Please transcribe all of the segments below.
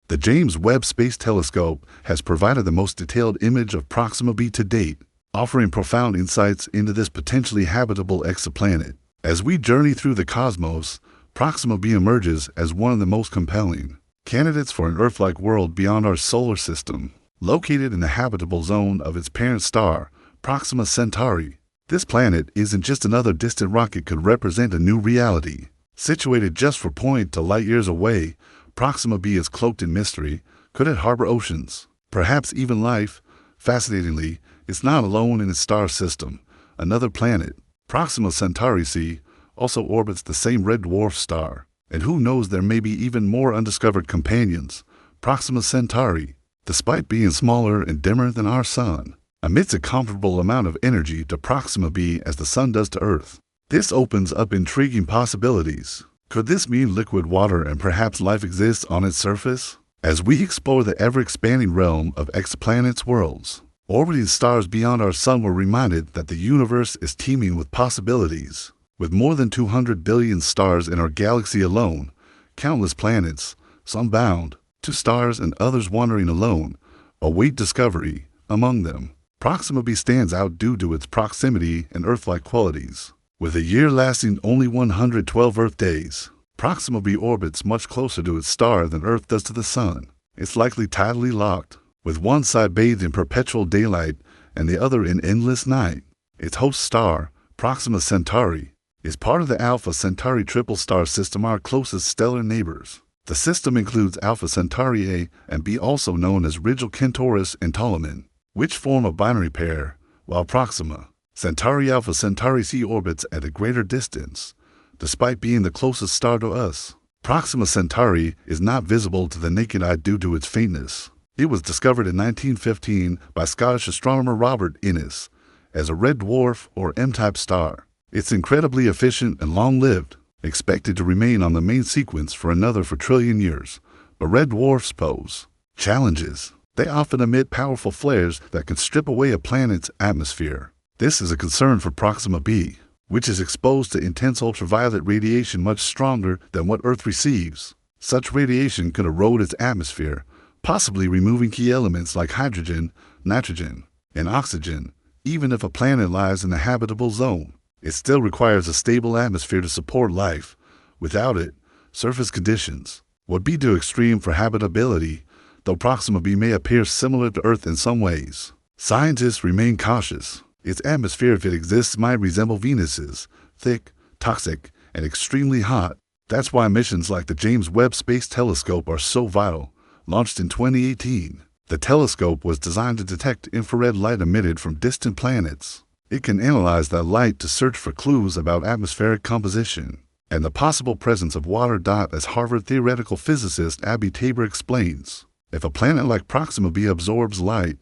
The James Webb Space Telescope has provided the most detailed image of Proxima B to date, offering profound insights into this potentially habitable exoplanet. As we journey through the cosmos, Proxima B emerges as one of the most compelling candidates for an Earth-like world beyond our solar system. Located in the habitable zone of its parent star, Proxima Centauri, this planet isn't just another distant rock. It could represent a new reality. Situated just 4 light years away, Proxima B is cloaked in mystery. Could it harbor oceans? Perhaps even life? Fascinatingly, it's not alone in its star system. Another planet, Proxima Centauri C, also orbits the same red dwarf star. And who knows, there may be even more undiscovered companions. Proxima Centauri, despite being smaller and dimmer than our Sun, emits a comparable amount of energy to Proxima B as the Sun does to Earth. This opens up intriguing possibilities. Could this mean liquid water and perhaps life exists on its surface? As we explore the ever-expanding realm of exoplanets worlds, orbiting stars beyond our Sun, we're reminded that the universe is teeming with possibilities. With more than 200 billion stars in our galaxy alone, countless planets, some bound to stars and others wandering alone, await discovery. Among them, Proxima B stands out due to its proximity and Earth-like qualities. With a year lasting only 112 Earth days, Proxima B orbits much closer to its star than Earth does to the Sun. It's likely tidally locked, with one side bathed in perpetual daylight and the other in endless night. Its host star, Proxima Centauri, is part of the Alpha Centauri triple star system, our closest stellar neighbors. The system includes Alpha Centauri A and B, also known as Rigil Kentaurus and Ptolemy, which form a binary pair, while Proxima Centauri Alpha Centauri C orbits at a greater distance. Despite being the closest star to us, Proxima Centauri is not visible to the naked eye due to its faintness. It was discovered in 1915 by Scottish astronomer Robert Innes as a red dwarf or M-type star. It's incredibly efficient and long-lived, expected to remain on the main sequence for another 4 trillion years. But red dwarfs pose challenges. They often emit powerful flares that can strip away a planet's atmosphere. This is a concern for Proxima B, which is exposed to intense ultraviolet radiation much stronger than what Earth receives. Such radiation could erode its atmosphere, possibly removing key elements like hydrogen, nitrogen, and oxygen. Even if a planet lies in the habitable zone, it still requires a stable atmosphere to support life. Without it, surface conditions would be too extreme for habitability, though Proxima B may appear similar to Earth in some ways. Scientists remain cautious. Its atmosphere, if it exists, might resemble Venus's, thick, toxic, and extremely hot. That's why missions like the James Webb Space Telescope are so vital. Launched in 2018, the telescope was designed to detect infrared light emitted from distant planets. It can analyze that light to search for clues about atmospheric composition and the possible presence of water. As Harvard theoretical physicist Abby Tabor explains, if a planet like Proxima B absorbs light,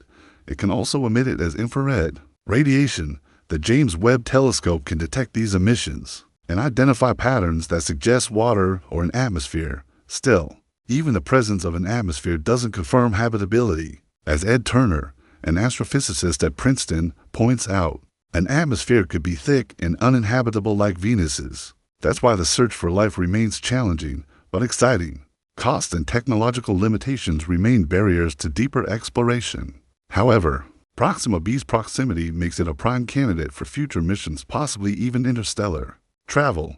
it can also emit it as infrared radiation. The James Webb Telescope can detect these emissions and identify patterns that suggest water or an atmosphere. Still, even the presence of an atmosphere doesn't confirm habitability. As Ed Turner, an astrophysicist at Princeton, points out, an atmosphere could be thick and uninhabitable like Venus's. That's why the search for life remains challenging, but exciting. Cost and technological limitations remain barriers to deeper exploration. However, Proxima B's proximity makes it a prime candidate for future missions, possibly even interstellar travel.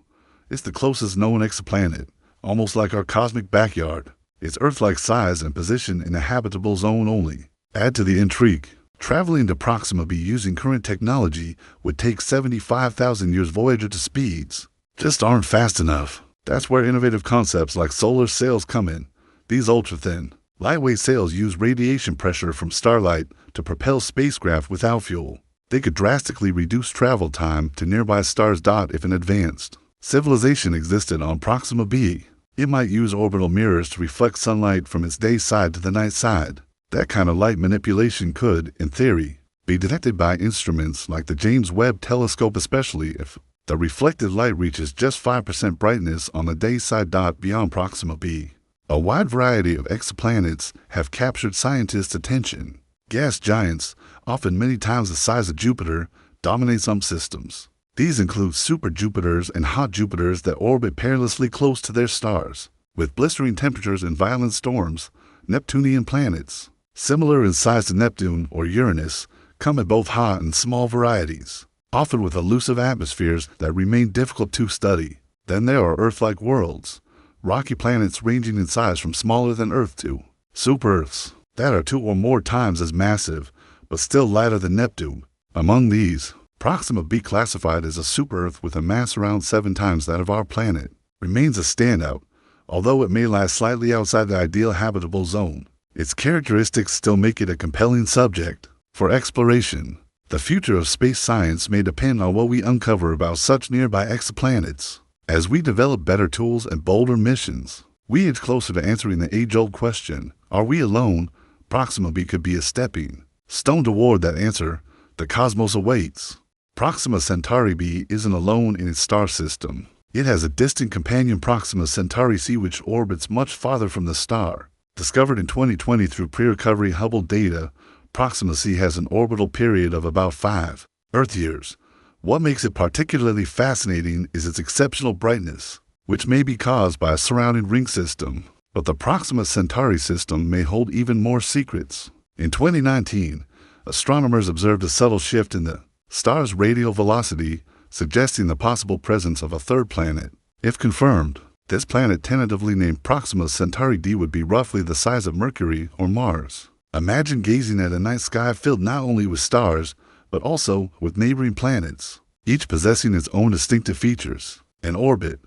It's the closest known exoplanet, almost like our cosmic backyard. Its Earth-like size and position in a habitable zone only add to the intrigue. Traveling to Proxima B using current technology would take 75,000 years. Voyager to speeds just aren't fast enough. That's where innovative concepts like solar sails come in. These ultra-thin, lightweight sails use radiation pressure from starlight to propel spacecraft without fuel. They could drastically reduce travel time to nearby stars. If an advanced civilization existed on Proxima B, it might use orbital mirrors to reflect sunlight from its day side to the night side. That kind of light manipulation could, in theory, be detected by instruments like the James Webb Telescope, especially if the reflected light reaches just 5% brightness on the day side. Beyond Proxima B, a wide variety of exoplanets have captured scientists' attention. Gas giants, often many times the size of Jupiter, dominate some systems. These include super Jupiters and hot Jupiters that orbit perilously close to their stars. With blistering temperatures and violent storms, Neptunian planets, similar in size to Neptune or Uranus, come in both hot and small varieties, often with elusive atmospheres that remain difficult to study. Then there are Earth-like worlds, rocky planets ranging in size from smaller than Earth to super-Earths that are 2 or more times as massive, but still lighter than Neptune. Among these, Proxima B, classified as a super-Earth with a mass around 7 times that of our planet, remains a standout, although it may lie slightly outside the ideal habitable zone. Its characteristics still make it a compelling subject for exploration. The future of space science may depend on what we uncover about such nearby exoplanets. As we develop better tools and bolder missions, we edge closer to answering the age-old question, are we alone? Proxima B could be a stepping stone toward that answer. The cosmos awaits. Proxima Centauri B isn't alone in its star system. It has a distant companion, Proxima Centauri C, which orbits much farther from the star. Discovered in 2020 through pre-recovery Hubble data, Proxima C has an orbital period of about 5 Earth years. What makes it particularly fascinating is its exceptional brightness, which may be caused by a surrounding ring system. But the Proxima Centauri system may hold even more secrets. In 2019, astronomers observed a subtle shift in the star's radial velocity, suggesting the possible presence of a third planet. If confirmed, this planet, tentatively named Proxima Centauri D, would be roughly the size of Mercury or Mars. Imagine gazing at a night sky filled not only with stars, but also with neighboring planets, each possessing its own distinctive features. In orbit,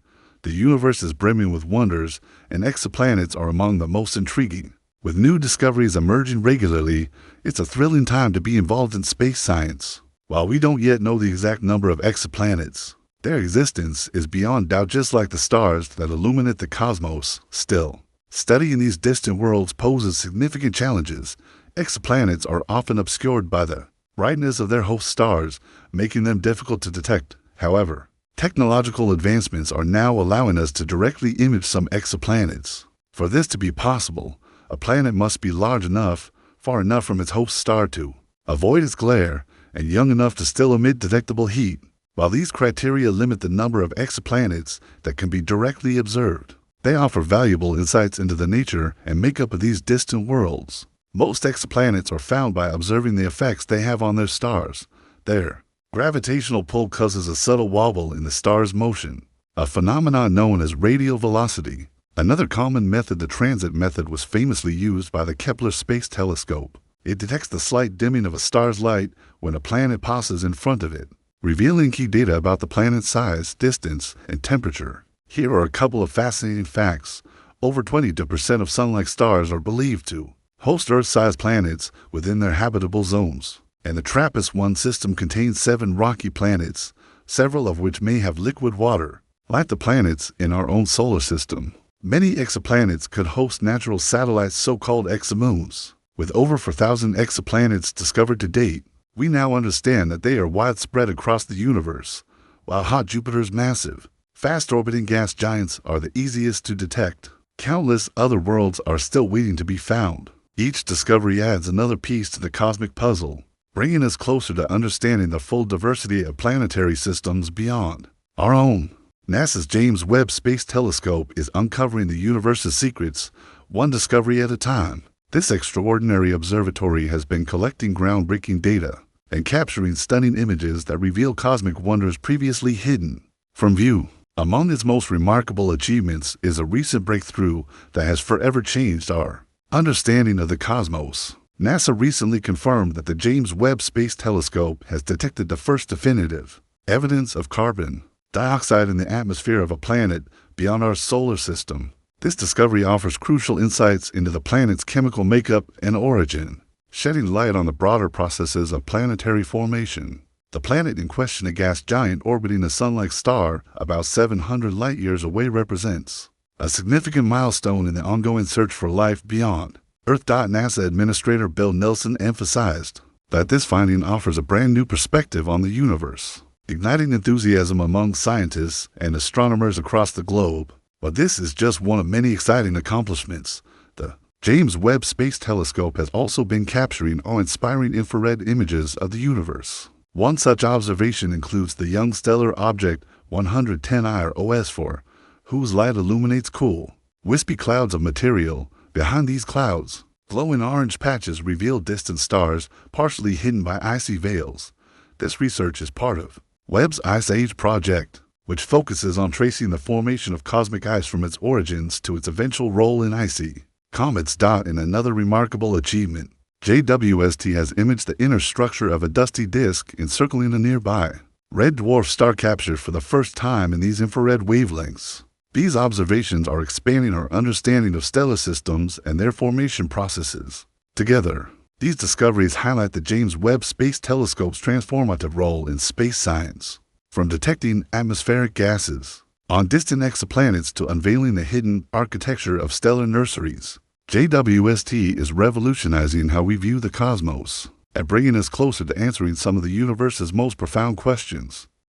the universe is brimming with wonders, and exoplanets are among the most intriguing. With new discoveries emerging regularly, it's a thrilling time to be involved in space science. While we don't yet know the exact number of exoplanets, their existence is beyond doubt, just like the stars that illuminate the cosmos. Still, studying these distant worlds poses significant challenges. Exoplanets are often obscured by the brightness of their host stars, making them difficult to detect. However, technological advancements are now allowing us to directly image some exoplanets. For this to be possible, a planet must be large enough, far enough from its host star to avoid its glare, and young enough to still emit detectable heat. While these criteria limit the number of exoplanets that can be directly observed, they offer valuable insights into the nature and makeup of these distant worlds. Most exoplanets are found by observing the effects they have on their stars. Their gravitational pull causes a subtle wobble in the star's motion, a phenomenon known as radial velocity. Another common method, the transit method, was famously used by the Kepler Space Telescope. It detects the slight dimming of a star's light when a planet passes in front of it, revealing key data about the planet's size, distance, and temperature. Here are a couple of fascinating facts. Over 20% of Sun-like stars are believed to host Earth-sized planets within their habitable zones, and the TRAPPIST-1 system contains 7 rocky planets, several of which may have liquid water, like the planets in our own solar system. Many exoplanets could host natural satellites, so-called exomoons. With over 4,000 exoplanets discovered to date, we now understand that they are widespread across the universe. While hot Jupiter's massive, fast-orbiting gas giants are the easiest to detect, countless other worlds are still waiting to be found. Each discovery adds another piece to the cosmic puzzle, bringing us closer to understanding the full diversity of planetary systems beyond our own. NASA's James Webb Space Telescope is uncovering the universe's secrets, one discovery at a time. This extraordinary observatory has been collecting groundbreaking data and capturing stunning images that reveal cosmic wonders previously hidden from view. Among its most remarkable achievements is a recent breakthrough that has forever changed our understanding of the cosmos. NASA recently confirmed that the James Webb Space Telescope has detected the first definitive evidence of carbon dioxide in the atmosphere of a planet beyond our solar system. This discovery offers crucial insights into the planet's chemical makeup and origin, shedding light on the broader processes of planetary formation. The planet in question, a gas giant orbiting a Sun-like star about 700 light-years away, represents a significant milestone in the ongoing search for life beyond Earth. NASA Administrator Bill Nelson emphasized that this finding offers a brand new perspective on the universe, igniting enthusiasm among scientists and astronomers across the globe. But this is just one of many exciting accomplishments. The James Webb Space Telescope has also been capturing awe-inspiring infrared images of the universe. One such observation includes the young stellar object 110I, or OS4, whose light illuminates cool, wispy clouds of material Behind these clouds, glowing orange patches reveal distant stars partially hidden by icy veils. This research is part of Webb's Ice Age project, which focuses on tracing the formation of cosmic ice from its origins to its eventual role in icy comets. In another remarkable achievement, JWST has imaged the inner structure of a dusty disk encircling a nearby red dwarf star, captured for the first time in these infrared wavelengths. These observations are expanding our understanding of stellar systems and their formation processes. Together, these discoveries highlight the James Webb Space Telescope's transformative role in space science. From detecting atmospheric gases on distant exoplanets to unveiling the hidden architecture of stellar nurseries, JWST is revolutionizing how we view the cosmos and bringing us closer to answering some of the universe's most profound questions.